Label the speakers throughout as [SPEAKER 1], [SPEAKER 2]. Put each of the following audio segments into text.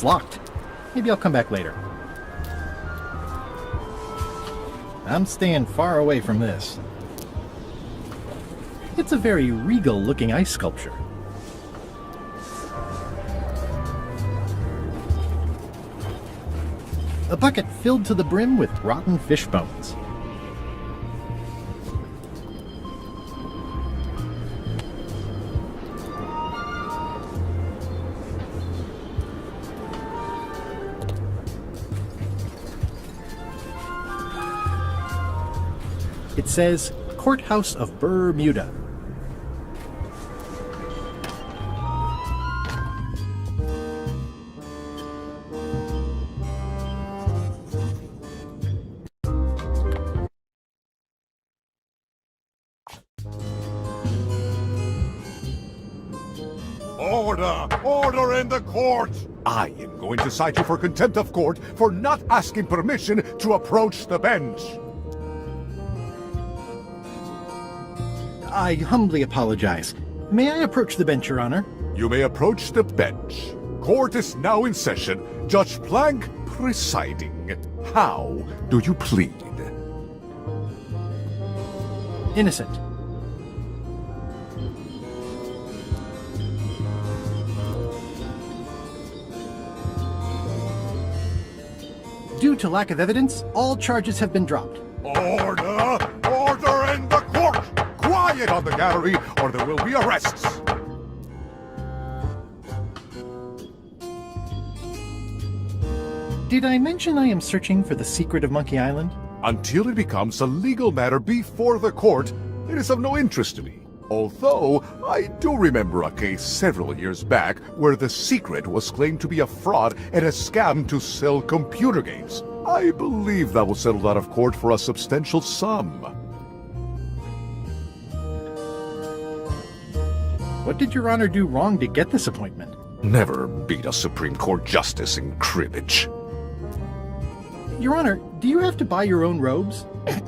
[SPEAKER 1] It's locked. Maybe I'll come back later. I'm staying far away from this. It's a very regal-looking ice sculpture. A bucket filled to the brim with rotten fish bones. It says, Courthouse of Bermuda.
[SPEAKER 2] Order! Order in the court! I am going to cite you for contempt of court for not asking permission to approach the bench.
[SPEAKER 1] I humbly apologize. May I approach the bench, Your Honor?
[SPEAKER 2] You may approach the bench. Court is now in session. Judge Plank presiding. How do you plead?
[SPEAKER 1] Innocent. Due to lack of evidence, all charges have been dropped.
[SPEAKER 2] Order! Order in the court! Quiet on the gallery, or there will be arrests!
[SPEAKER 1] Did I mention I am searching for the secret of Monkey Island?
[SPEAKER 2] Until it becomes a legal matter before the court, it is of no interest to me. Although, I do remember a case several years back where the secret was claimed to be a fraud and a scam to sell computer games. I believe that was settled out of court for a substantial sum.
[SPEAKER 1] What did Your Honor do wrong to get this appointment?
[SPEAKER 2] Never beat a Supreme Court justice in cribbage.
[SPEAKER 1] Your Honor, do you have to buy your own robes?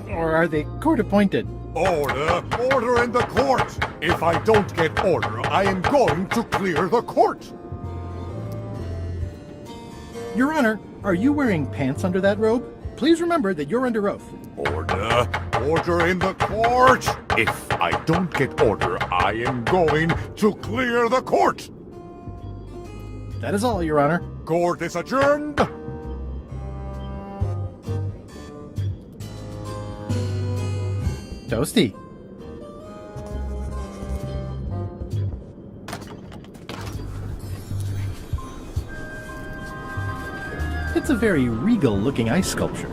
[SPEAKER 1] Or are they court-appointed?
[SPEAKER 2] Order! Order in the court! If I don't get order, I am going to clear the court!
[SPEAKER 1] Your Honor, are you wearing pants under that robe? Please remember that you're under oath.
[SPEAKER 2] Order! Order in the court! If I don't get order, I am going to clear the court!
[SPEAKER 1] That is all, Your Honor.
[SPEAKER 2] Court is adjourned!
[SPEAKER 1] Toasty. It's a very regal-looking ice sculpture.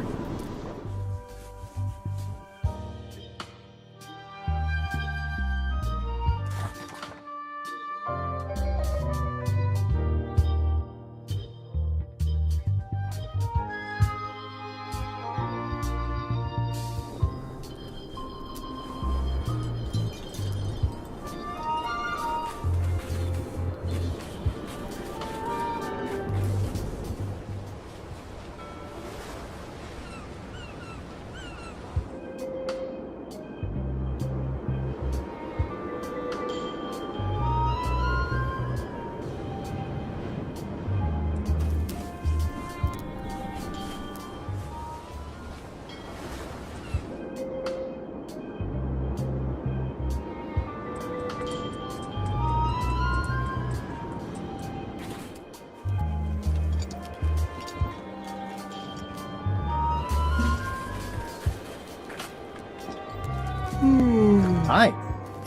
[SPEAKER 1] Hi.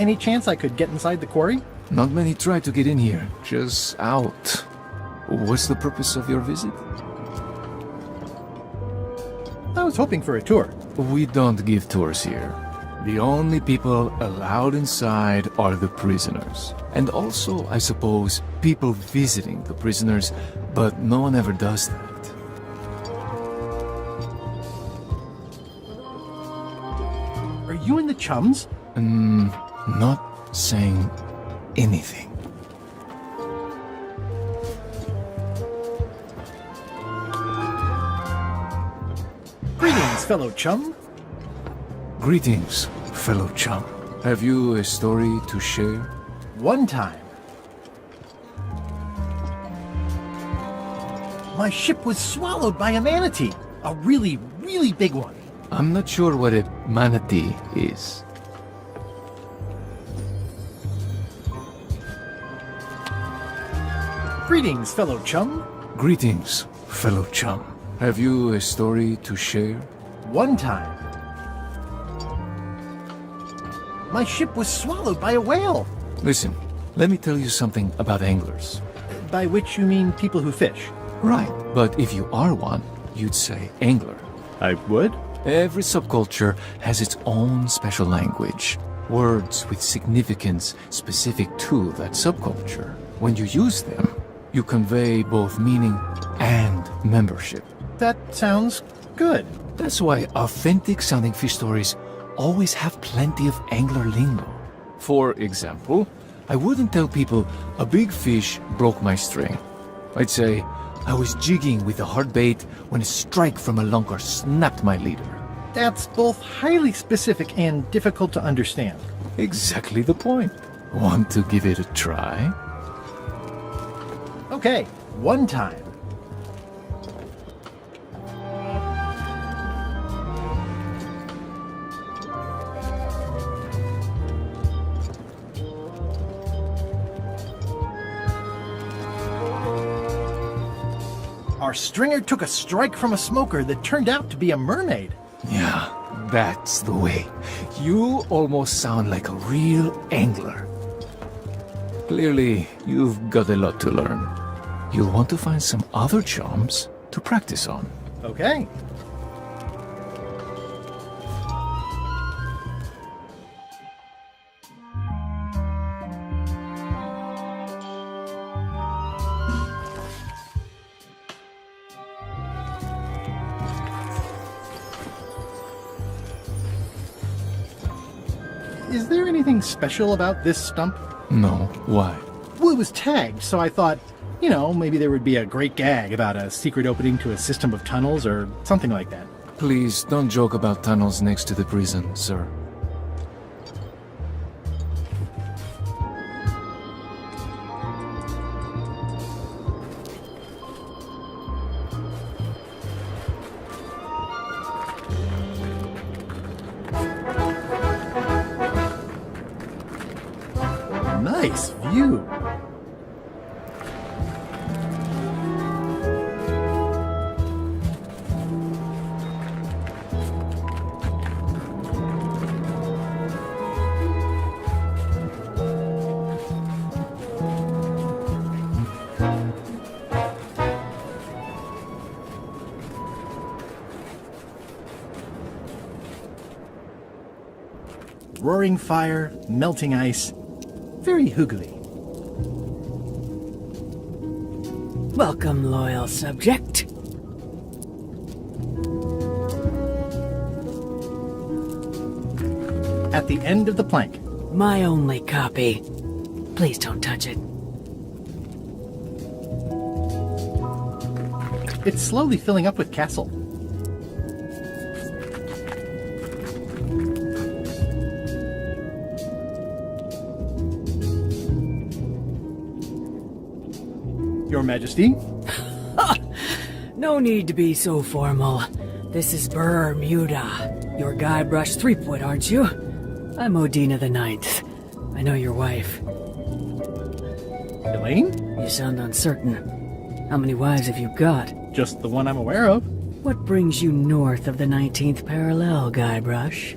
[SPEAKER 1] Any chance I could get inside the quarry?
[SPEAKER 3] Not many try to get in here, just out. What's the purpose of your visit?
[SPEAKER 1] I was hoping for a tour.
[SPEAKER 3] We don't give tours here. The only people allowed inside are the prisoners. And also, I suppose, people visiting the prisoners, but no one ever does that.
[SPEAKER 1] Are you in the Chums?
[SPEAKER 3] Not saying anything.
[SPEAKER 1] Greetings, fellow chum.
[SPEAKER 3] Greetings, fellow chum. Have you a story to share?
[SPEAKER 1] One time. My ship was swallowed by a manatee. A really, really big one.
[SPEAKER 3] I'm not sure what a manatee is.
[SPEAKER 1] Greetings, fellow chum.
[SPEAKER 3] Greetings, fellow chum. Have you a story to share?
[SPEAKER 1] One time, my ship was swallowed by a whale.
[SPEAKER 3] Listen, let me tell you something about anglers.
[SPEAKER 1] By which you mean people who fish.
[SPEAKER 3] Right, but if you are one, you'd say angler.
[SPEAKER 1] I would?
[SPEAKER 3] Every subculture has its own special language, words with significance specific to that subculture. When you use them, you convey both meaning and membership.
[SPEAKER 1] That sounds good.
[SPEAKER 3] That's why authentic-sounding fish stories always have plenty of angler lingo. For example, I wouldn't tell people a big fish broke my string. I'd say I was jigging with a hard bait when a strike from a lunker snapped my leader.
[SPEAKER 1] That's both highly specific and difficult to understand.
[SPEAKER 3] Exactly the point. Want to give it a try?
[SPEAKER 1] Okay, one time. Our stringer took a strike from a smoker that turned out to be a mermaid.
[SPEAKER 3] Yeah, that's the way. You almost sound like a real angler. Clearly, you've got a lot to learn. You'll want to find some other chums to practice on.
[SPEAKER 1] Okay. Is there anything special about this stump?
[SPEAKER 3] No, why?
[SPEAKER 1] Well, it was tagged, so I thought, you know, maybe there would be a great gag about a secret opening to a system of tunnels or something like that.
[SPEAKER 3] Please don't joke about tunnels next to the prison, sir.
[SPEAKER 1] Nice view. Roaring fire, melting ice. Very hoogly.
[SPEAKER 4] Welcome, loyal subject.
[SPEAKER 1] At the end of the plank.
[SPEAKER 4] My only copy. Please don't touch it.
[SPEAKER 1] It's slowly filling up with castle. Your Majesty?
[SPEAKER 4] No need to be so formal. This is Bermuda. You're Guybrush Threepwood, aren't you? I'm Odina the Ninth. I know your wife.
[SPEAKER 1] Elaine?
[SPEAKER 4] You sound uncertain. How many wives have you got?
[SPEAKER 1] Just the one I'm aware of.
[SPEAKER 4] What brings you north of the 19th parallel, Guybrush?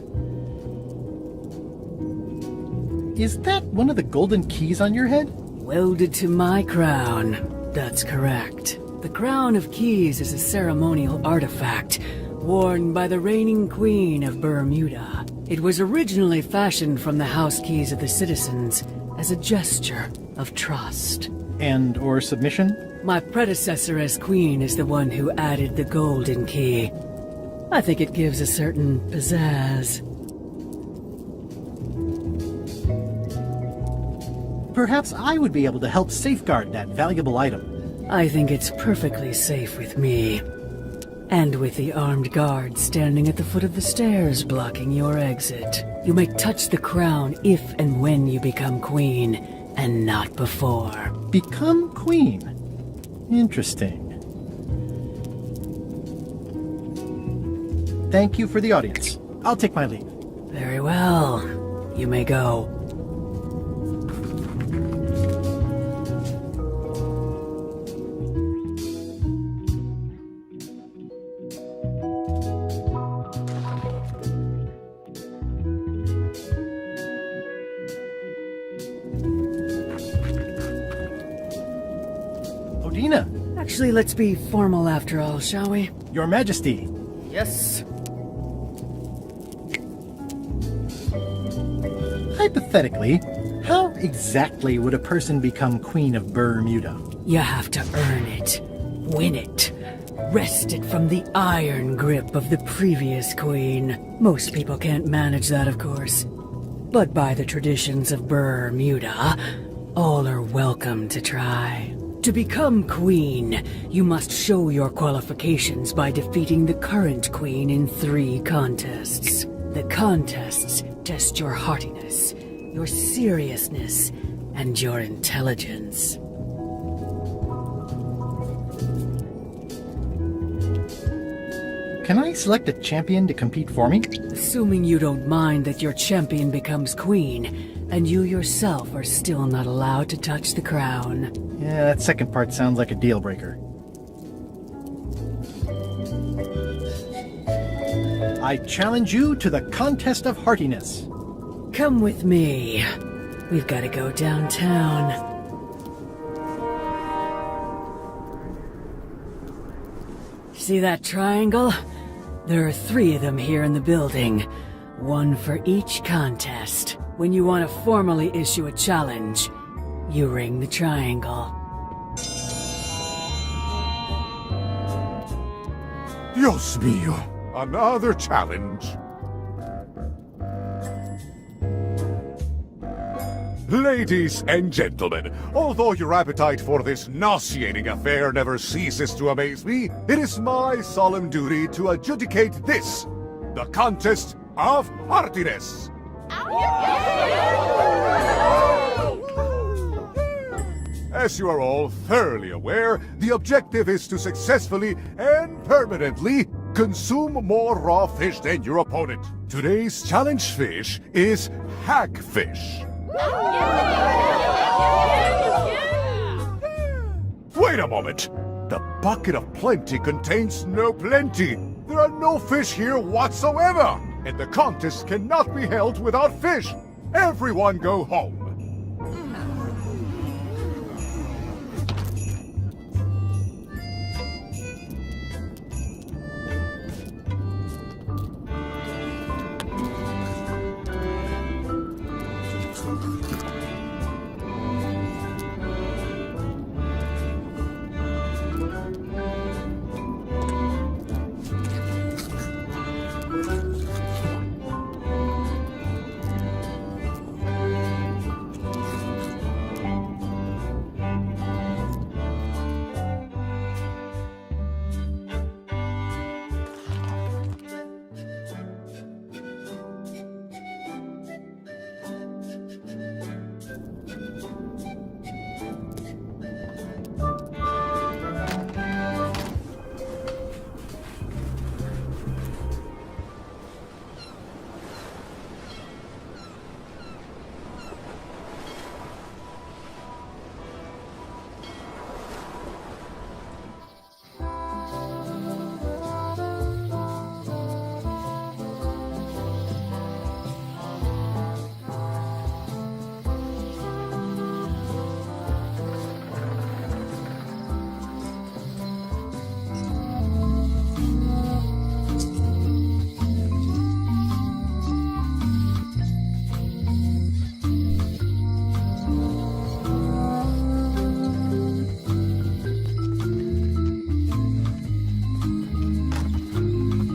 [SPEAKER 1] Is that one of the golden keys on your head?
[SPEAKER 4] Welded to my crown. That's correct. The Crown of Keys is a ceremonial artifact worn by the reigning queen of Bermuda. It was originally fashioned from the house keys of the citizens as a gesture of trust.
[SPEAKER 1] And or submission?
[SPEAKER 4] My predecessor as queen is the one who added the golden key. I think it gives a certain pizzazz.
[SPEAKER 1] Perhaps I would be able to help safeguard that valuable item.
[SPEAKER 4] I think it's perfectly safe with me. And with the armed guards standing at the foot of the stairs blocking your exit. You may touch the crown if and when you become queen, and not before.
[SPEAKER 1] Become queen. Interesting. Thank you for the audience. I'll take my leave.
[SPEAKER 4] Very well. You may go.
[SPEAKER 1] Odina,
[SPEAKER 4] Actually, let's be formal after all, shall we?
[SPEAKER 1] Your Majesty.
[SPEAKER 4] Yes.
[SPEAKER 1] Hypothetically, how exactly would a person become Queen of Bermuda?
[SPEAKER 4] You have to earn it, win it, wrest it from the iron grip of the previous queen. Most people can't manage that, of course. But by the traditions of Bermuda, all are welcome to try. To become queen, you must show your qualifications by defeating the current queen in 3 contests. The contests test your heartiness, your seriousness, and your intelligence.
[SPEAKER 1] Can I select a champion to compete for me?
[SPEAKER 4] Assuming you don't mind that your champion becomes queen, and you yourself are still not allowed to touch the crown.
[SPEAKER 1] Yeah, that second part sounds like a deal breaker. I challenge you to the contest of heartiness.
[SPEAKER 4] Come with me. We've got to go downtown. See that triangle? There are 3 of them here in the building. 1 for each contest. When you want to formally issue a challenge, you ring the triangle.
[SPEAKER 2] Dios mío, another challenge. Ladies and gentlemen, although your appetite for this nauseating affair never ceases to amaze me, it is my solemn duty to adjudicate this, the contest of heartiness. As you are all thoroughly aware, the objective is to successfully and permanently consume more raw fish than your opponent. Today's challenge fish is hagfish. Wait a moment! The bucket of plenty contains no plenty. There are no fish here whatsoever, and the contest cannot be held without fish. Everyone go home.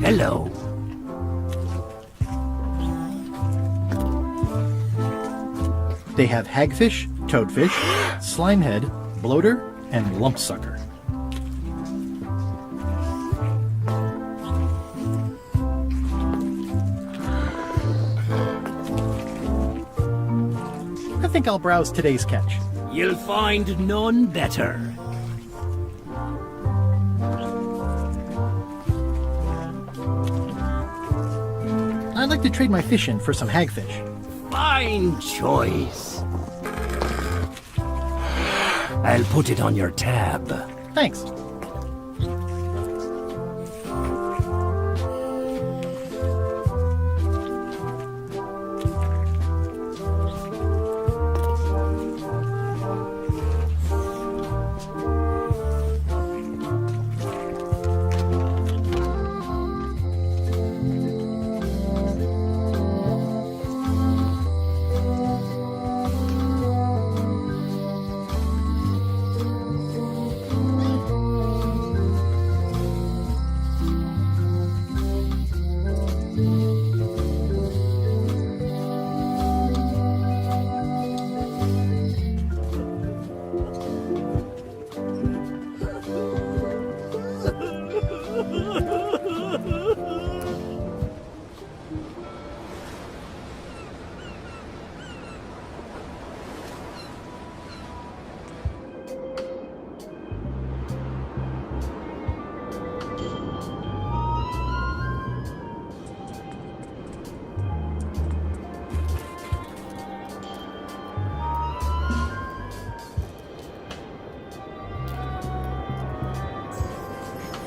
[SPEAKER 4] Hello.
[SPEAKER 1] They have hagfish, toadfish, slimehead, bloater, and lumpsucker. I think I'll browse today's catch.
[SPEAKER 5] You'll find none better.
[SPEAKER 1] I'd like to trade my fish in for some hagfish.
[SPEAKER 5] Fine choice. I'll put it on your tab.
[SPEAKER 1] Thanks.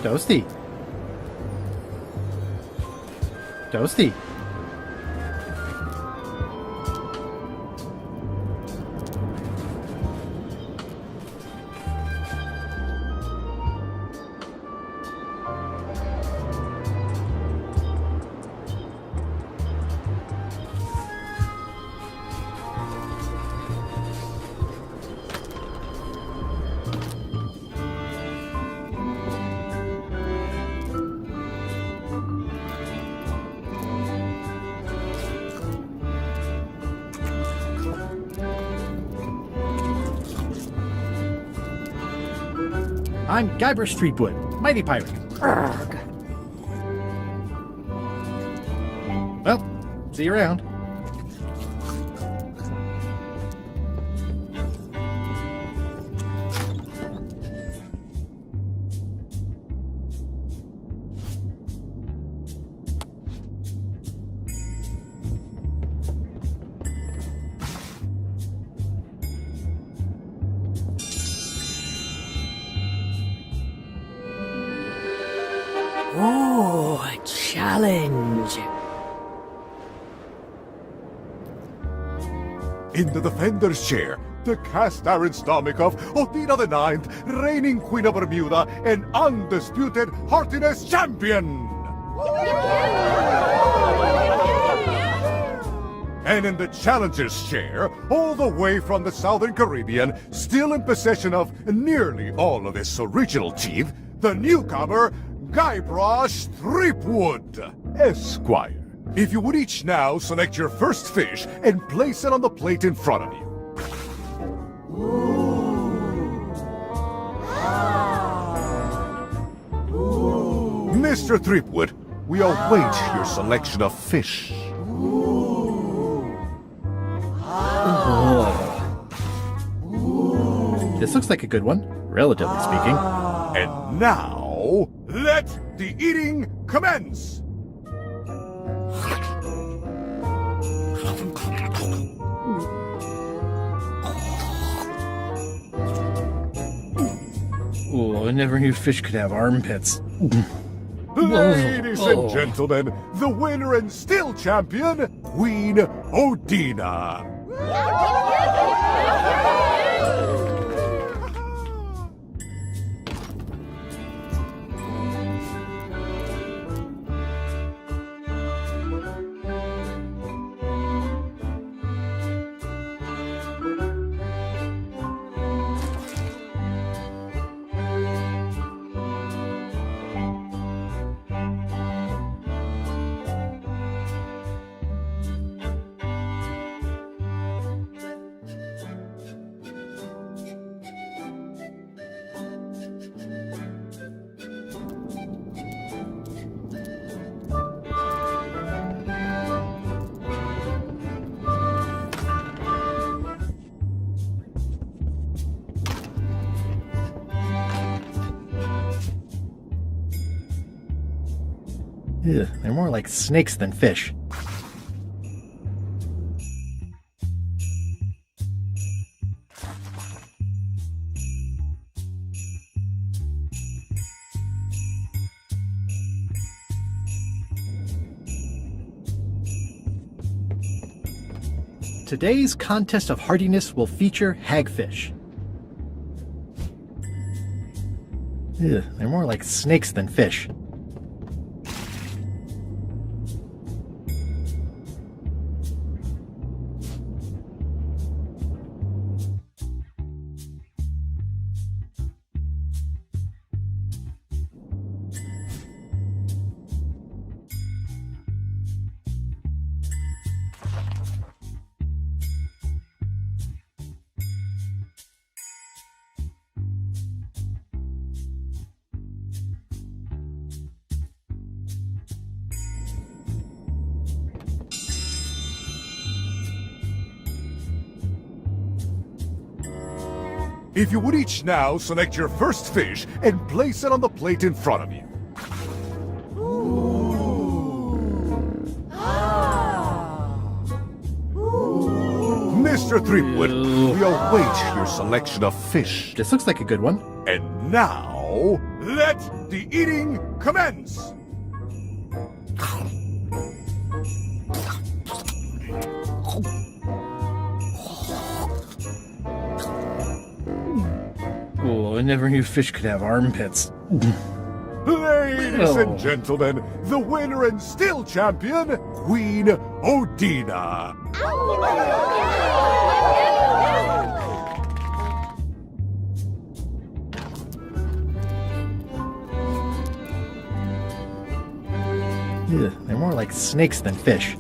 [SPEAKER 1] Toasty. Toasty. I'm Guybrush Threepwood, mighty pirate. Well, see you around.
[SPEAKER 4] Oh, a challenge.
[SPEAKER 2] In the defender's chair, the cast iron stomach of Othina the Ninth, reigning Queen of Bermuda and undisputed heartiness champion! And in the challenger's chair, all the way from the Southern Caribbean, still in possession of nearly all of his original teeth, the newcomer, Guybrush Threepwood, Esquire. If you would each now select your first fish and place it on the plate in front of you. Mr. Threepwood, we await your selection of fish.
[SPEAKER 1] This looks like a good one, relatively speaking.
[SPEAKER 2] And now, let the eating commence!
[SPEAKER 1] Oh, I never knew fish could have armpits.
[SPEAKER 2] Ladies and gentlemen, the winner and still champion, Queen Othina.
[SPEAKER 1] Ugh, they're more like snakes than fish. Today's contest of hardiness will feature hagfish. Ugh, they're more like snakes than fish.
[SPEAKER 2] If you would each now select your first fish and place it on the plate in front of you. Mr. Threepwood, we await your selection of fish.
[SPEAKER 1] This looks like a good one.
[SPEAKER 2] And now, let the eating commence!
[SPEAKER 1] Oh, I never knew fish could have armpits.
[SPEAKER 2] Ladies and gentlemen, the winner and still champion, Queen Odina.
[SPEAKER 1] Ugh, they're more like snakes than fish.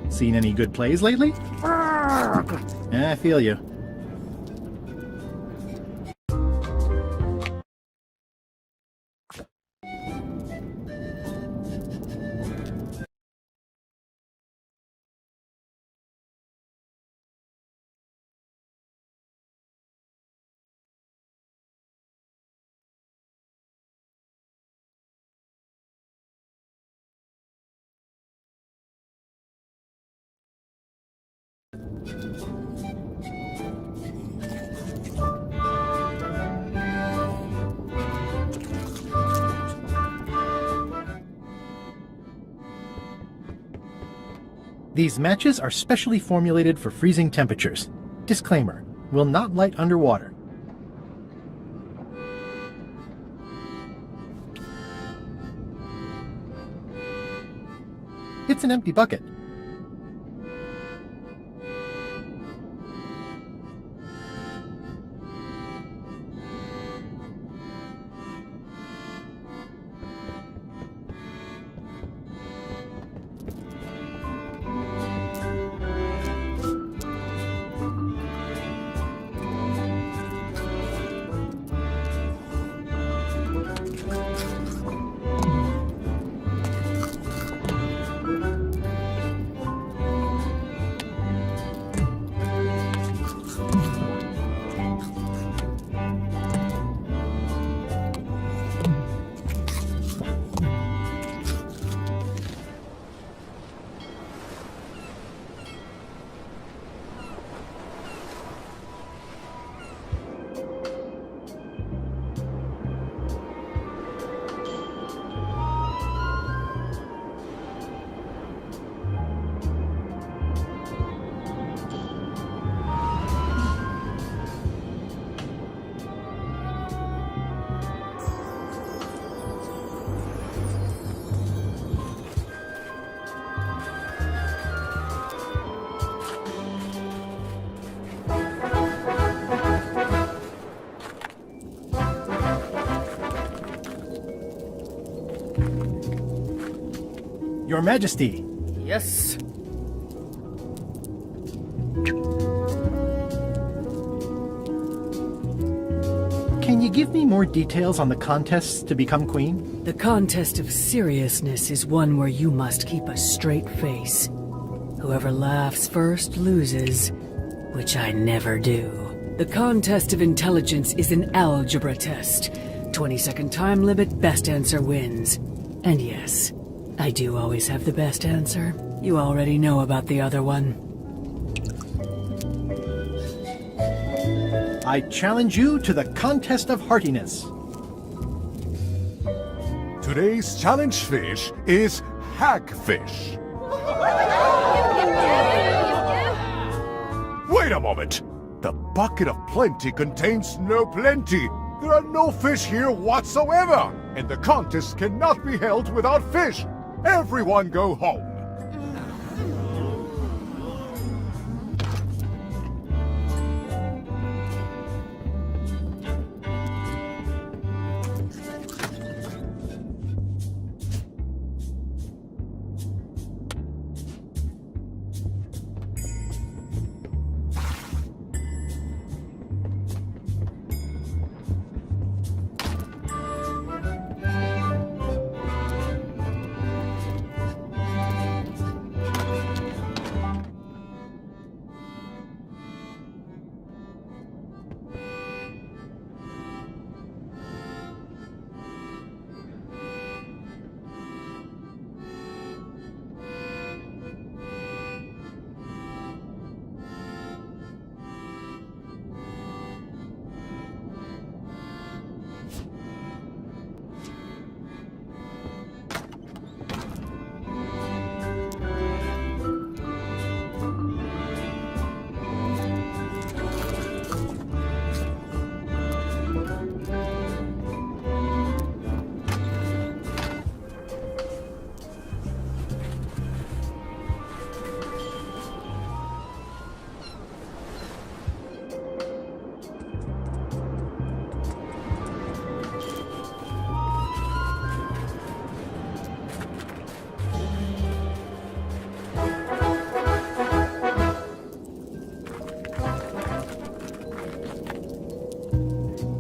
[SPEAKER 1] Seen any good plays lately? I feel you. These matches are specially formulated for freezing temperatures. Disclaimer, will not light underwater. It's an empty bucket. Your Majesty.
[SPEAKER 4] Yes.
[SPEAKER 1] Can you give me more details on the contests to become queen?
[SPEAKER 4] The contest of seriousness is one where you must keep a straight face. Whoever laughs first loses, which I never do. The contest of intelligence is an algebra test. 20-second time limit, best answer wins. And yes, I do always have the best answer. You already know about the other one.
[SPEAKER 1] I challenge you to the contest of heartiness.
[SPEAKER 2] Today's challenge fish is hagfish. Wait a moment! The bucket of plenty contains no plenty. There are no fish here whatsoever, and the contest cannot be held without fish. Everyone go home.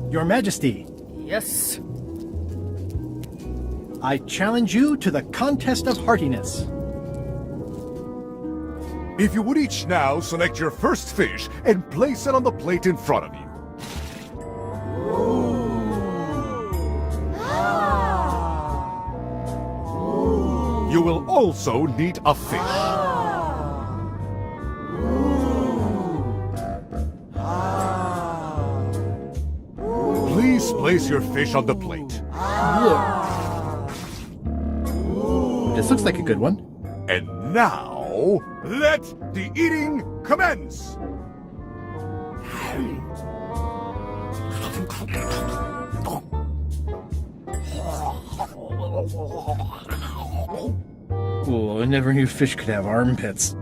[SPEAKER 1] Your Majesty.
[SPEAKER 4] Yes.
[SPEAKER 1] I challenge you to the contest of heartiness.
[SPEAKER 2] If you would each now select your first fish and place it on the plate in front of you. You will also need a fish. Please place your fish on the plate.
[SPEAKER 1] This looks like a good one.
[SPEAKER 2] And now, let the eating commence!
[SPEAKER 1] Oh, I never knew fish could have armpits.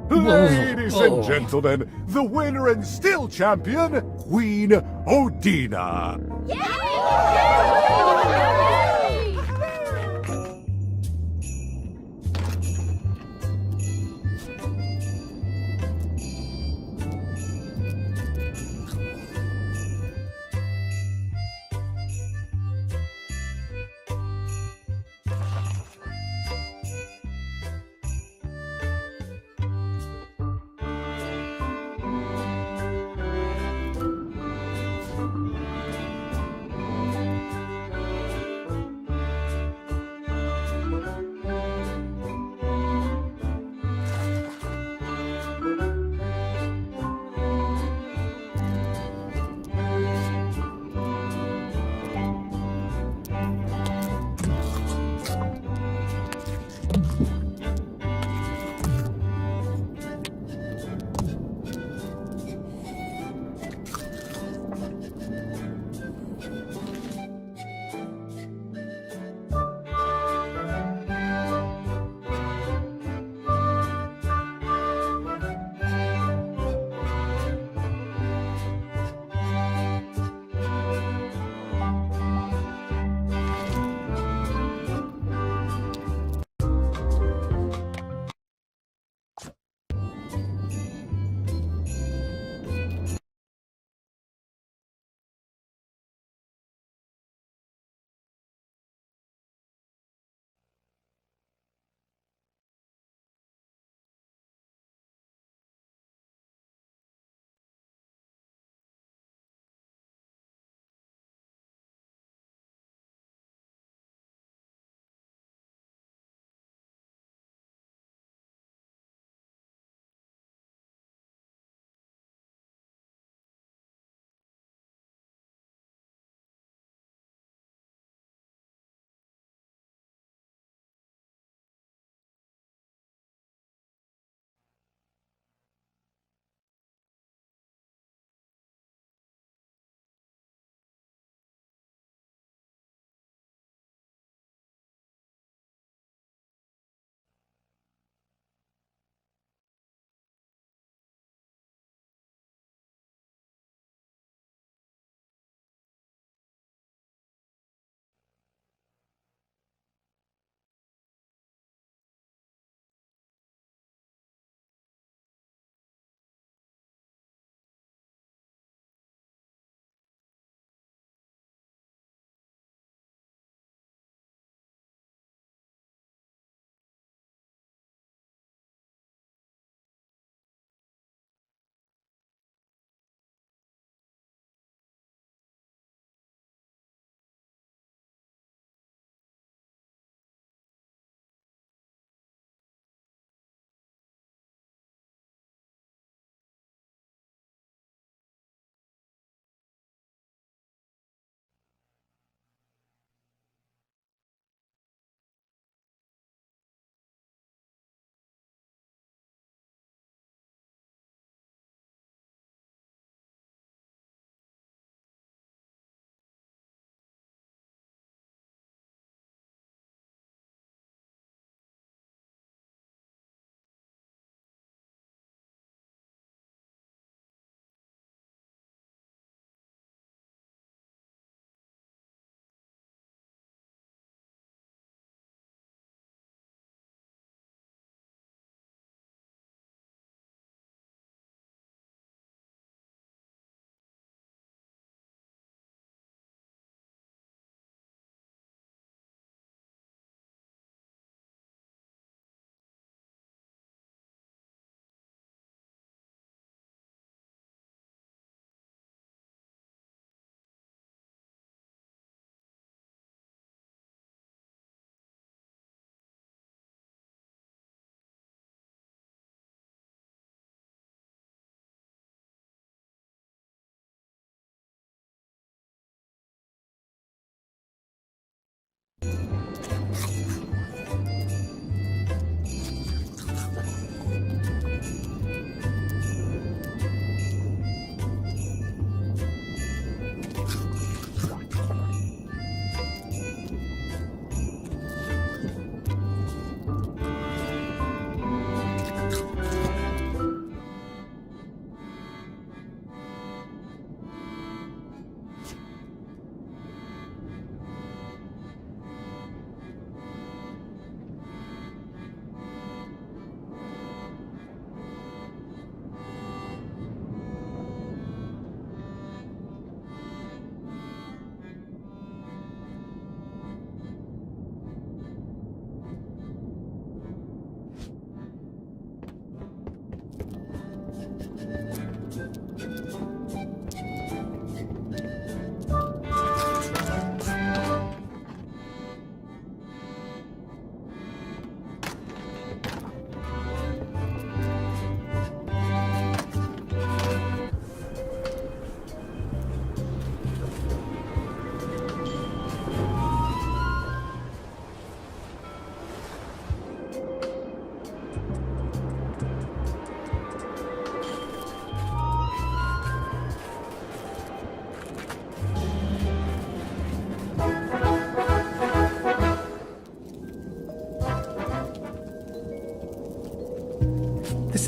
[SPEAKER 2] Ladies and gentlemen, the winner and still champion, Queen Odina.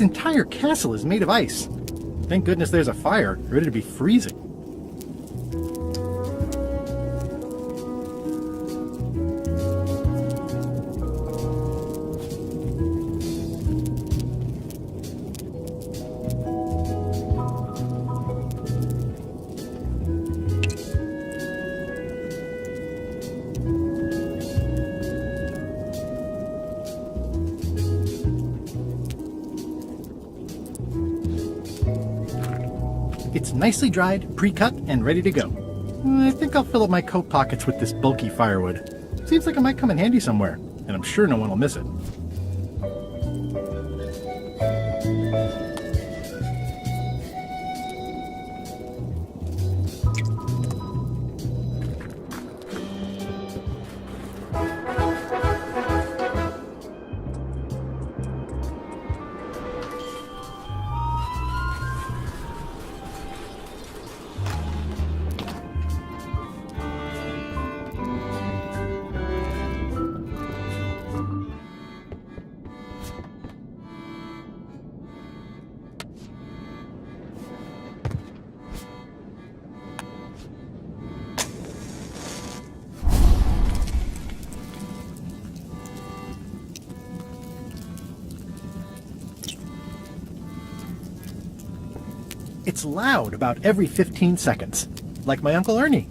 [SPEAKER 1] This entire castle is made of ice. Thank goodness there's a fire, ready to be freezing. It's nicely dried, pre-cut, and ready to go. I think I'll fill up my coat pockets with this bulky firewood. Seems like it might come in handy somewhere, and I'm sure no one will miss it. It's loud about every 15 seconds, like my Uncle Ernie.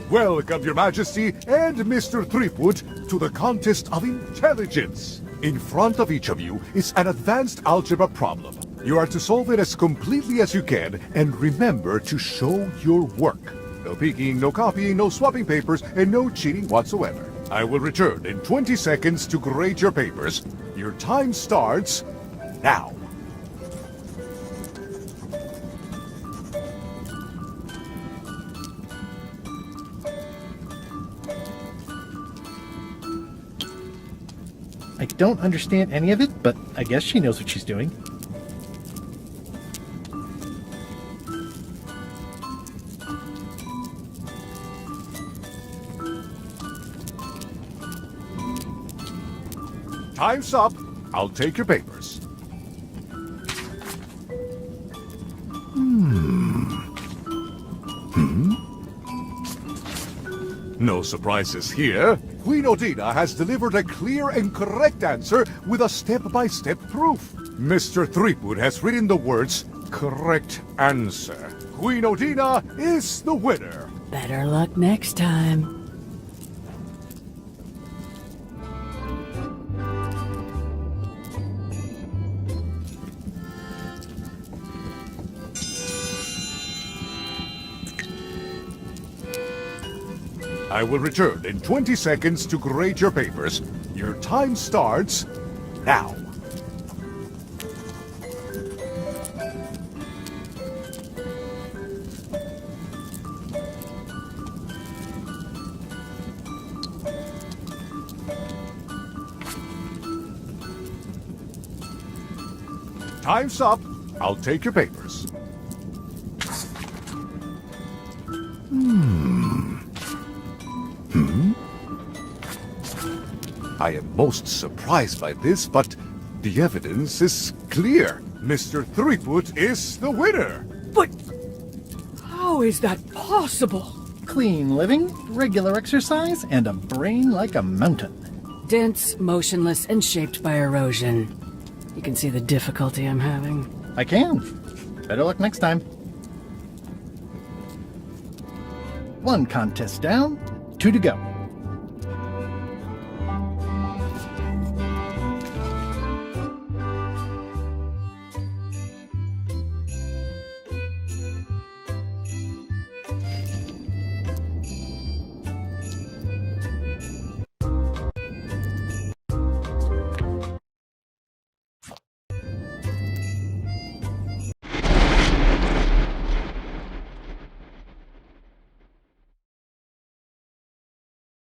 [SPEAKER 2] Welcome, Your Majesty and Mr. Threepwood, to the contest of intelligence. In front of each of you is an advanced algebra problem. You are to solve it as completely as you can, and remember to show your work. No peeking, no copying, no swapping papers, and no cheating whatsoever. I will return in 20 seconds to grade your papers. Your time starts now.
[SPEAKER 1] I don't understand any of it, but I guess she knows what she's doing.
[SPEAKER 2] Time's up. I'll take your papers. No surprises here. Queen Odina has delivered a clear and correct answer with a step-by-step proof. Mr. Threepwood has written the words, correct answer. Queen Odina is the winner.
[SPEAKER 4] Better luck next time.
[SPEAKER 2] I will return in 20 seconds to grade your papers. Your time starts now. Time's up. I'll take your papers. I am most surprised by this, but the evidence is clear. Mr. Threepwood is the winner.
[SPEAKER 4] But how is that possible?
[SPEAKER 1] Clean living, regular exercise, and a brain like a mountain.
[SPEAKER 4] Dense, motionless, and shaped by erosion. You can see the difficulty I'm having.
[SPEAKER 1] I can. Better luck next time. One contest down, 2 to go.